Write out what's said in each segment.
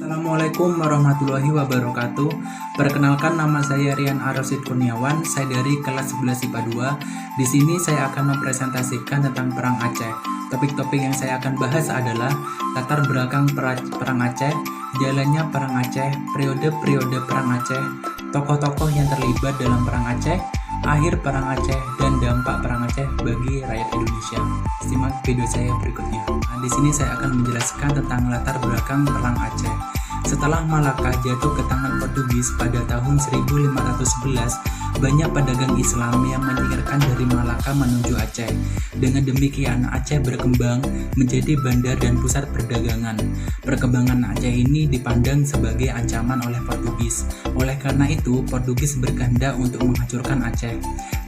Assalamualaikum warahmatullahi wabarakatuh. Perkenalkan, nama saya Rian Arosid Kurniawan. Saya dari kelas 11 IPA 2. Di sini saya akan mempresentasikan tentang Perang Aceh. Topik-topik yang saya akan bahas adalah latar belakang Perang Aceh, jalannya Perang Aceh, periode-periode Perang Aceh, tokoh-tokoh yang terlibat dalam Perang Aceh, akhir Perang Aceh, dan dampak Perang Aceh bagi rakyat Indonesia. Simak video saya berikutnya. Di sini saya akan menjelaskan tentang latar belakang Perang Aceh. Setelah Malaka jatuh ke tangan Portugis pada tahun 1511, banyak pedagang Islam yang menyingkirkan dari Malaka menuju Aceh. Dengan demikian, Aceh berkembang menjadi bandar dan pusat perdagangan. Perkembangan Aceh ini dipandang sebagai ancaman oleh Portugis. Oleh karena itu, Portugis berkehendak untuk menghancurkan Aceh.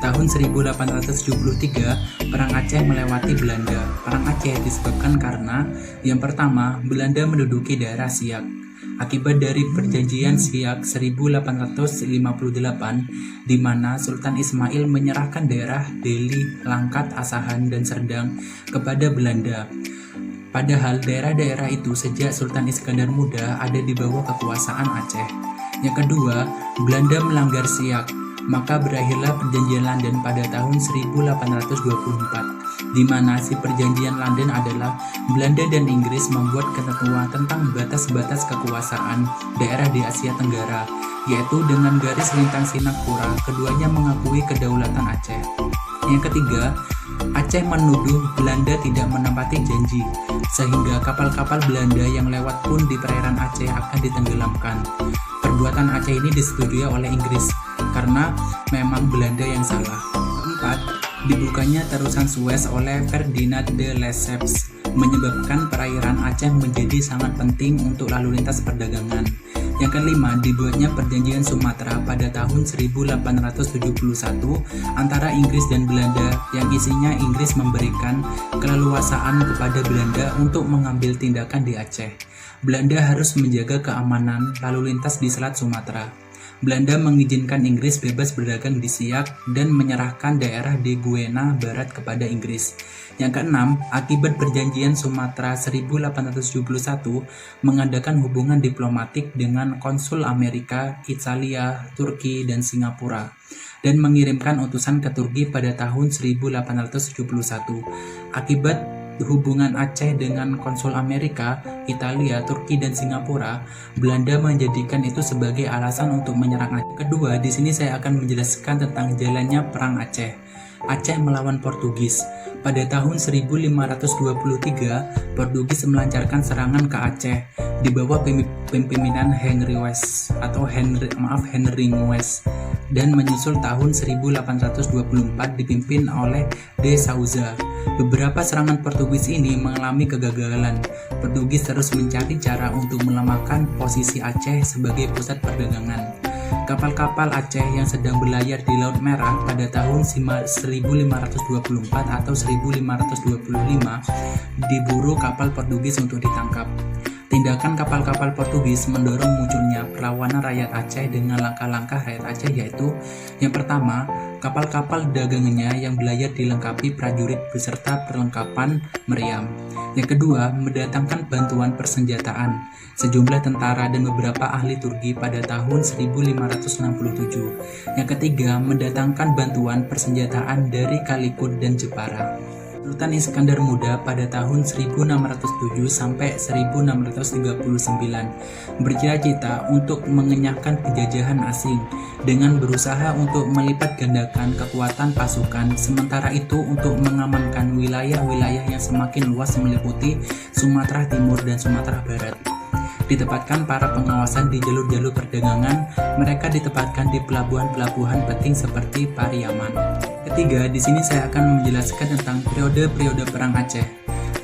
Tahun 1873, Perang Aceh melewati Belanda. Perang Aceh disebabkan karena yang pertama, Belanda menduduki daerah Siak. Akibat dari perjanjian Siak 1858, di mana Sultan Ismail menyerahkan daerah Deli, Langkat, Asahan, dan Serdang kepada Belanda. Padahal daerah-daerah itu sejak Sultan Iskandar Muda ada di bawah kekuasaan Aceh. Yang kedua, Belanda melanggar Siak, maka berakhirlah perjanjian London pada tahun 1824. Di mana si perjanjian London adalah Belanda dan Inggris membuat ketentuan tentang batas-batas kekuasaan daerah di Asia Tenggara, yaitu dengan garis lintang Sinapura, keduanya mengakui kedaulatan Aceh. Yang ketiga, Aceh menuduh Belanda tidak menepati janji, sehingga kapal-kapal Belanda yang lewat pun di perairan Aceh akan ditenggelamkan. Perbuatan Aceh ini disetujui oleh Inggris, karena memang Belanda yang salah. Keempat, dibukanya terusan Suez oleh Ferdinand de Lesseps menyebabkan perairan Aceh menjadi sangat penting untuk lalu lintas perdagangan. Yang kelima, dibuatnya perjanjian Sumatera pada tahun 1871 antara Inggris dan Belanda, yang isinya Inggris memberikan keleluasaan kepada Belanda untuk mengambil tindakan di Aceh. Belanda harus menjaga keamanan lalu lintas di Selat Sumatera. Belanda mengizinkan Inggris bebas berdagang di Siak dan menyerahkan daerah di Guiana Barat kepada Inggris. Yang keenam, akibat perjanjian Sumatera 1871 mengadakan hubungan diplomatik dengan konsul Amerika, Italia, Turki, dan Singapura, dan mengirimkan utusan ke Turki pada tahun 1871. Akibat hubungan Aceh dengan konsul Amerika, Italia, Turki, dan Singapura, Belanda menjadikan itu sebagai alasan untuk menyerang Aceh. Kedua, di sini saya akan menjelaskan tentang jalannya Perang Aceh. Aceh melawan Portugis. Pada tahun 1523, Portugis melancarkan serangan ke Aceh di bawah pimpinan Henry Ngues, dan menyusul tahun 1824 dipimpin oleh De Souza. Beberapa serangan Portugis ini mengalami kegagalan. Portugis terus mencari cara untuk melemahkan posisi Aceh sebagai pusat perdagangan. Kapal-kapal Aceh yang sedang berlayar di Laut Merah pada tahun 1524 atau 1525 diburu kapal Portugis untuk ditangkap. Tindakan kapal-kapal Portugis mendorong munculnya perlawanan rakyat Aceh dengan langkah-langkah rakyat Aceh, yaitu yang pertama, kapal-kapal dagangannya yang berlayar dilengkapi prajurit beserta perlengkapan meriam. Yang kedua, mendatangkan bantuan persenjataan, sejumlah tentara dan beberapa ahli Turki pada tahun 1567. Yang ketiga, mendatangkan bantuan persenjataan dari Calicut dan Jepara. Sultan Iskandar Muda pada tahun 1607 sampai 1639 bercita-cita untuk mengenyahkan penjajahan asing dengan berusaha untuk melipat gandakan kekuatan pasukan, sementara itu untuk mengamankan wilayah-wilayah yang semakin luas meliputi Sumatera Timur dan Sumatera Barat. Ditempatkan para pengawasan di jalur-jalur perdagangan, mereka ditempatkan di pelabuhan-pelabuhan penting seperti Pariaman. Ketiga, di sini saya akan menjelaskan tentang periode-periode Perang Aceh.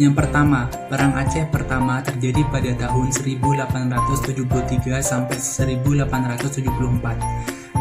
Yang pertama, Perang Aceh pertama terjadi pada tahun 1873 sampai 1874,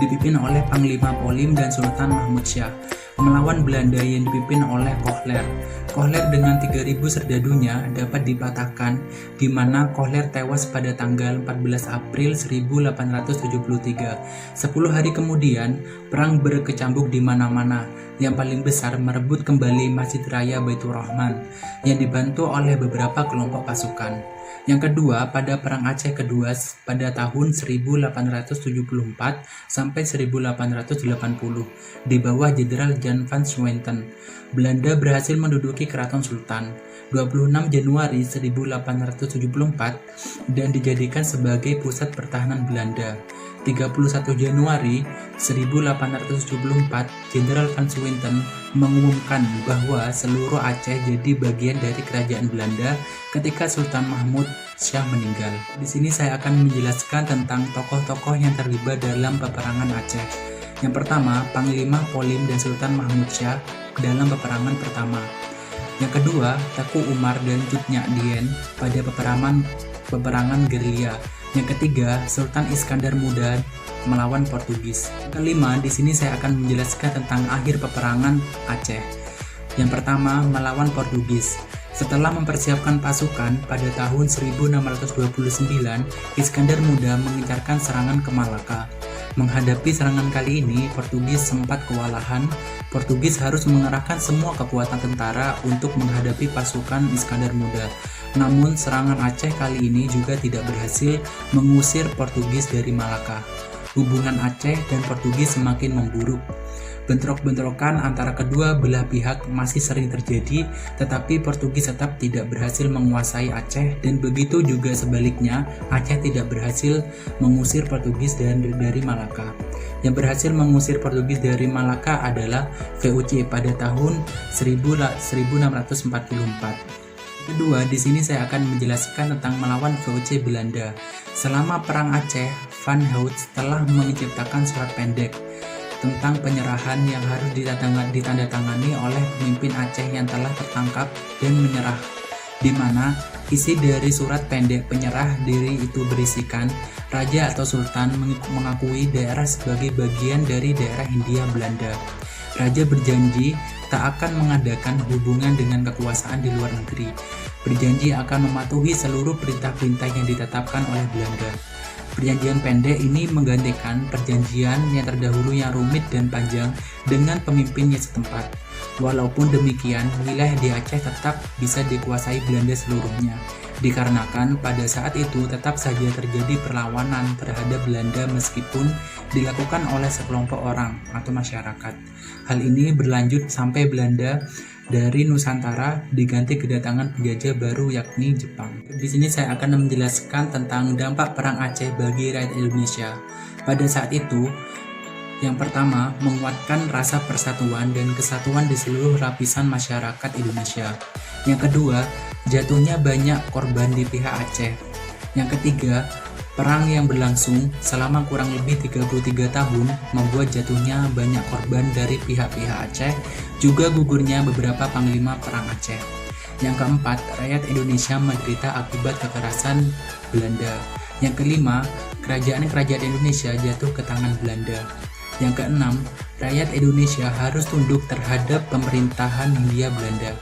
dipimpin oleh Panglima Polim dan Sultan Mahmud Syah, melawan Belanda yang dipimpin oleh Kohler. Kohler dengan 3.000 serdadunya dapat dipatahkan, di mana Kohler tewas pada tanggal 14 April 1873. 10 hari kemudian, perang berkecamuk di mana-mana. Yang paling besar merebut kembali Masjid Raya Baitur Rahman, yang dibantu oleh beberapa kelompok pasukan. Yang kedua, pada Perang Aceh kedua pada tahun 1874 sampai 1880 di bawah Jenderal Jan van Swieten, Belanda berhasil menduduki Keraton Sultan 26 Januari 1874 dan dijadikan sebagai pusat pertahanan Belanda. 31 Januari 1874, Jenderal van Swieten mengumumkan bahwa seluruh Aceh jadi bagian dari kerajaan Belanda ketika Sultan Mahmud Syah meninggal. Di sini saya akan menjelaskan tentang tokoh-tokoh yang terlibat dalam peperangan Aceh. Yang pertama, Panglima Polim dan Sultan Mahmud Syah dalam peperangan pertama. Yang kedua, Teku Umar dan Cut Nyak Dien pada peperangan gerilya. Yang ketiga, Sultan Iskandar Muda melawan Portugis. Yang kelima, di sini saya akan menjelaskan tentang akhir peperangan Aceh. Yang pertama, melawan Portugis. Setelah mempersiapkan pasukan, pada tahun 1629, Iskandar Muda mengincarkan serangan ke Malaka. Menghadapi serangan kali ini, Portugis sempat kewalahan. Portugis harus mengerahkan semua kekuatan tentara untuk menghadapi pasukan Iskandar Muda. Namun, serangan Aceh kali ini juga tidak berhasil mengusir Portugis dari Malaka. Hubungan Aceh dan Portugis semakin memburuk. Bentrok-bentrokan antara kedua belah pihak masih sering terjadi, tetapi Portugis tetap tidak berhasil menguasai Aceh, dan begitu juga sebaliknya, Aceh tidak berhasil mengusir Portugis dari Malaka. Yang berhasil mengusir Portugis dari Malaka adalah VOC pada tahun 1644. Kedua, di sini saya akan menjelaskan tentang melawan VOC Belanda. Selama Perang Aceh, Van Houts telah menciptakan surat pendek tentang penyerahan yang harus ditandatangani oleh pemimpin Aceh yang telah tertangkap dan menyerah, di mana isi dari surat pendek penyerah diri itu berisikan Raja atau Sultan mengakui daerah sebagai bagian dari daerah Hindia Belanda. Raja berjanji tak akan mengadakan hubungan dengan kekuasaan di luar negeri. Berjanji akan mematuhi seluruh perintah-perintah yang ditetapkan oleh Belanda. Perjanjian pendek ini menggantikan perjanjian yang terdahulu yang rumit dan panjang dengan pemimpinnya setempat. Walaupun demikian, wilayah di Aceh tetap bisa dikuasai Belanda seluruhnya, dikarenakan pada saat itu tetap saja terjadi perlawanan terhadap Belanda meskipun dilakukan oleh sekelompok orang atau masyarakat. Hal ini berlanjut sampai Belanda dari Nusantara diganti kedatangan penjajah baru yakni Jepang. Di sini saya akan menjelaskan tentang dampak Perang Aceh bagi rakyat Indonesia. Pada saat itu, yang pertama, menguatkan rasa persatuan dan kesatuan di seluruh lapisan masyarakat Indonesia. Yang kedua, jatuhnya banyak korban di pihak Aceh. Yang ketiga, perang yang berlangsung selama kurang lebih 33 tahun membuat jatuhnya banyak korban dari pihak-pihak Aceh, juga gugurnya beberapa panglima perang Aceh. Yang keempat, rakyat Indonesia menderita akibat kekerasan Belanda. Yang kelima, kerajaan-kerajaan Indonesia jatuh ke tangan Belanda. Yang keenam, rakyat Indonesia harus tunduk terhadap pemerintahan Hindia Belanda.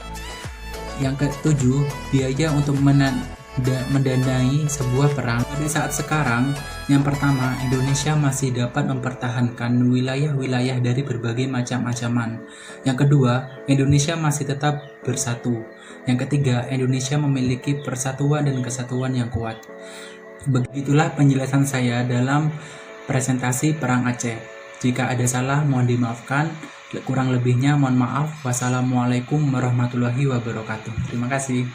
Yang ketujuh, biaya untuk mendanai sebuah perang. Pada saat sekarang, yang pertama, Indonesia masih dapat mempertahankan wilayah-wilayah dari berbagai macam ancaman. Yang kedua, Indonesia masih tetap bersatu. Yang ketiga, Indonesia memiliki persatuan dan kesatuan yang kuat. Begitulah penjelasan saya dalam presentasi Perang Aceh. Jika ada salah, mohon dimaafkan. Kurang lebihnya mohon maaf. Wassalamualaikum warahmatullahi wabarakatuh. Terima kasih.